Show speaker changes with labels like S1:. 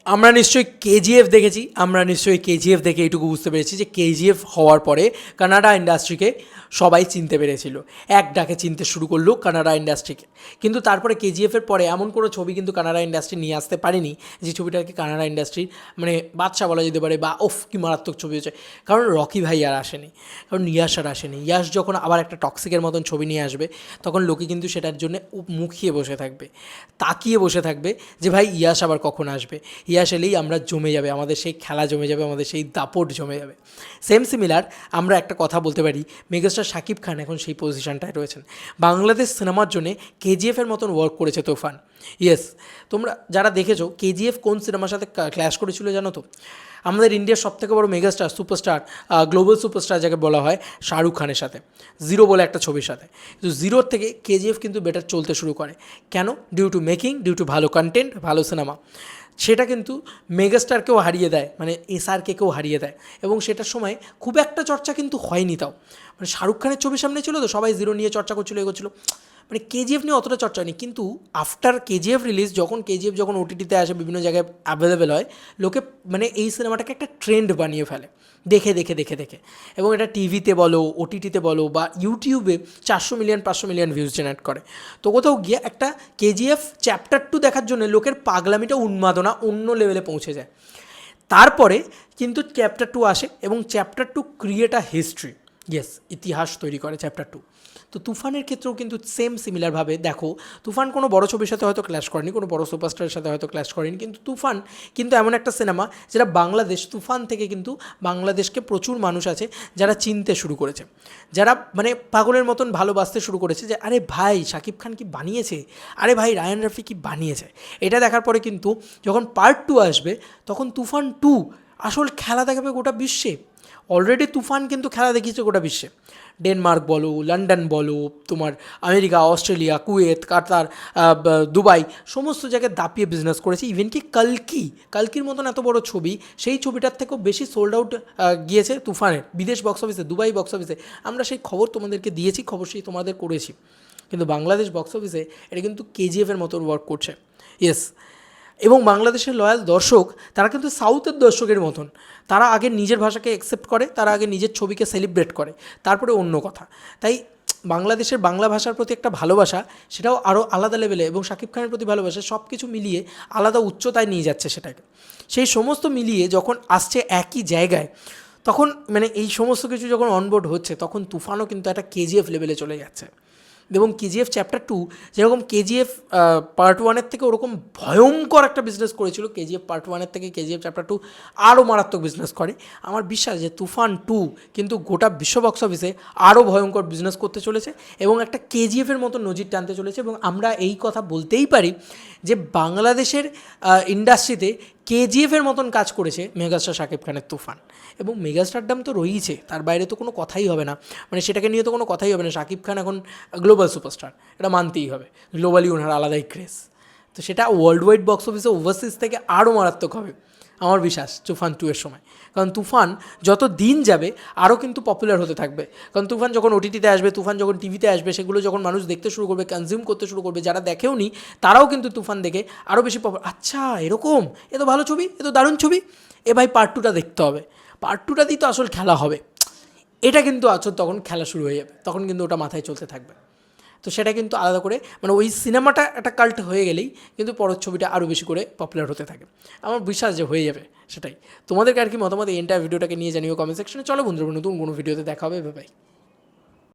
S1: আমরা নিশ্চয়ই কেজিএফ দেখেছি, আমরা নিশ্চয়ই কেজিএফ দেখে এইটুকু বুঝতে পেরেছি যে কেজিএফ হওয়ার পরে কানাডা ইন্ডাস্ট্রিকে সবাই চিনতে পেরেছিল, এক ডাকে চিনতে শুরু করলো কানাডা ইন্ডাস্ট্রিকে। কিন্তু তারপরে কেজিএফের পরে এমন কোনো ছবি কিন্তু কানাডা ইন্ডাস্ট্রি নিয়ে আসতে পারেনি যে ছবিটাকে কানাডা ইন্ডাস্ট্রির মানে বাদশা বলা যেতে পারে, বা ওফ কি মারাত্মক ছবি হয়েছে। কারণ রকি ভাই আর আসেনি, কারণ ইয়াশ আর আসেনি। ইয়াশ যখন আবার একটা টক্সিকের মতন ছবি নিয়ে আসবে তখন লোকে কিন্তু সেটার জন্য মুখিয়ে বসে থাকবে, তাকিয়ে বসে থাকবে যে ভাই ইয়াশ আবার কখন আসবে। ইয়াশ এলেই আমরা জমে যাবে, আমাদের সেই খেলা জমে যাবে, আমাদের সেই দাপট জমে যাবে। সেম সিমিলার আমরা একটা কথা বলতে পারি, মেগাস্টার শাকিব খান এখন সেই পজিশনটায় রয়েছেন। বাংলাদেশ সিনেমার জন্য কেজিএফের মতন ওয়ার্ক করেছে তুফান। ইয়েস, তোমরা যারা দেখেছো কেজিএফ কোন সিনেমার সাথে ক্ল্যাশ করেছিল জানো তো? আমাদের ইন্ডিয়ার সবথেকে বড় মেগাস্টার সুপারস্টার, গ্লোবাল সুপারস্টার যাকে বলা হয়, শাহরুখ খানের সাথে জিরো বলে একটা ছবির সাথে। তো জিরোর থেকে কেজিএফ কিন্তু বেটার চলতে শুরু করে। কেন? Due to making, due to ভালো কন্টেন্ট, ভালো সিনেমা। সেটা কিন্তু মেগাস্টারকেও হারিয়ে দেয়, মানে এসআরকেও হারিয়ে দেয়, এবং সেটার সময় খুব একটা চর্চা কিন্তু হয়নি। তাও মানে শাহরুখ খানের ছবির সামনে ছিল তো সবাই জিরো নিয়ে চর্চা করছিল, এগোচ্ছিল, মানে কেজিএফ নিয়ে অতটা চর্চা নেই। কিন্তু আফটার কেজিএফ রিলিজ, যখন কেজিএফ যখন ওটিটিতে আসে, বিভিন্ন জায়গায় অ্যাভেলেবেল হয়, লোকে মানে এই সিনেমাটাকে একটা ট্রেন্ড বানিয়ে ফেলে দেখে দেখে দেখে দেখে। এবং এটা টিভিতে বলো, ওটিটিতে বলো, বা ইউটিউবে 400 মিলিয়ন 500 মিলিয়ন ভিউজ জেনারেট করে। তো কোথাও গিয়ে একটা কেজিএফ চ্যাপ্টার 2 দেখার জন্য লোকের পাগলামিটা, উন্মাদনা অন্য লেভেলে পৌঁছে যায়। তারপরে কিন্তু চ্যাপ্টার 2 আসে এবং chapter 2 create a history. Yes, ইতিহাস তৈরি করে চ্যাপ্টার 2। তো তুফানের ক্ষেত্রেও কিন্তু সেম সিমিলারভাবে দেখো, তুফান কোনো বড় ছবির সাথে হয়তো ক্ল্যাশ করেনি, কোনো বড় সুপারস্টারের সাথে হয়তো ক্ল্যাশ করেনি, কিন্তু তুফান কিন্তু এমন একটা সিনেমা যেটা বাংলাদেশ, তুফান থেকে কিন্তু বাংলাদেশকে প্রচুর মানুষ আছে যারা চিনতে শুরু করেছে, যারা মানে পাগলের মতন ভালোবাসতে শুরু করেছে যে আরে ভাই শাকিব খান কি বানিয়েছে, আরে ভাই রায়ান রাফি কি বানিয়েছে। এটা দেখার পরে কিন্তু যখন পার্ট 2 আসবে তখন তুফান 2 আসল খেলা দেখাবে গোটা বিশ্বে। অলরেডি তুফান কিন্তু খেলা দেখিয়েছে গোটা বিশ্বে। ডেনমার্ক বলো, লন্ডন বলো, তোমার আমেরিকা, অস্ট্রেলিয়া, কুয়েত, কাতার, দুবাই, সমস্ত জায়গায় দাপিয়ে বিজনেস করেছে। ইভেন কি কালকির মতন এত বড় ছবি, সেই ছবিটার থেকেও বেশি সোল্ড আউট গিয়েছে তুফানের বিদেশ বক্স অফিসে, দুবাই বক্স অফিসে। আমরা সেই খবর তোমাদেরকে দিয়েছি, খবর সেই তোমাদের করেছি। কিন্তু বাংলাদেশ বক্স অফিসে এটা কিন্তু কেজিএফের মতো ওয়ার্ক করছে। ইয়েস, এবং বাংলাদেশের লয়াল দর্শক তারা কিন্তু সাউথের দর্শকের মতন, তারা আগে নিজের ভাষাকে অ্যাকসেপ্ট করে, তারা আগে নিজের ছবিকে সেলিব্রেট করে, তারপরে অন্য কথা। তাই বাংলাদেশের বাংলা ভাষার প্রতি একটা ভালোবাসা, সেটাও আরও আলাদা লেভেলে, এবং শাকিব খানের প্রতি ভালোবাসা, সব কিছু মিলিয়ে আলাদা উচ্চতায় নিয়ে যাচ্ছে সেটাকে। সেই সমস্ত মিলিয়ে যখন আসছে একই জায়গায়, তখন মানে এই সমস্ত কিছু যখন অনবোর্ড হচ্ছে, তখন তুফানও কিন্তু একটা কেজিএফ লেভেলে চলে যাচ্ছে। এবং কেজিএফ চ্যাপ্টার 2 যেরকম কেজিএফ পার্ট 1-এর থেকে ওরকম ভয়ঙ্কর একটা বিজনেস করেছিল, কেজিএফ পার্ট 1-এর থেকে কেজিএফ চ্যাপ্টার 2 আরও মারাত্মক বিজনেস করে। আমার বিশ্বাস যে তুফান 2 কিন্তু গোটা বিশ্ব বক্স অফিসে আরও ভয়ঙ্কর বিজনেস করতে চলেছে এবং একটা কেজিএফের মতো নজির টানতে চলেছে। এবং আমরা এই কথা বলতেই পারি যে বাংলাদেশের ইন্ডাস্ট্রিতে কেজিএফের মতন কাজ করেছে মেগাস্টার শাকিব খানের তুফান। এবং মেগাস্টারডাম তো রয়েইছে, তার বাইরে তো কোনো কথাই হবে না, মানে সেটাকে নিয়ে তো কোনো কথাই হবে না। শাকিব খান এখন গ্লোবাল সুপারস্টার, এটা মানতেই হবে। গ্লোবালি ওনার আলাদাই ক্রেজ, তো সেটা ওয়ার্ল্ড ওয়াইড বক্স অফিসে ওভারসিজ থেকে আরও মারাত্মক হবে আমার বিশ্বাস তুফান 2 এর সময়। কারণ তুফান যত দিন যাবে আরও কিন্তু পপুলার হতে থাকবে। কারণ তুফান যখন ওটিটিতে আসবে, তুফান যখন টিভিতে আসবে, সেগুলো যখন মানুষ দেখতে শুরু করবে, কনজিউম করতে শুরু করবে, যারা দেখেও নি তারাও কিন্তু তুফান দেখে আরও বেশি পপুলার। আচ্ছা এরকম, এ তো ভালো ছবি, এ তো দারুণ ছবি, এ ভাই পার্ট 2টা দেখতে হবে, পার্ট 2টা দিয়েই তো আসল খেলা হবে। এটা কিন্তু আসল তখন খেলা শুরু হয়ে যাবে, তখন কিন্তু ওটা মাথায় চলতে থাকবে। তো সেটা কিন্তু আলাদা করে মানে ওই সিনেমাটা একটা কাল্ট হয়ে গেলেই কিন্তু পরের ছবিটা আরও বেশি করে পপুলার হতে থাকে। আমার বিশ্বাস যে হয়ে যাবে সেটাই। তোমাদেরকে আর কি মতামত এই এন্টায়ার ভিডিওটাকে নিয়ে জানিও কমেন্ট সেকশনে। চলো বন্ধুরা, নতুন কোনো ভিডিওতে দেখা হবে, বাই।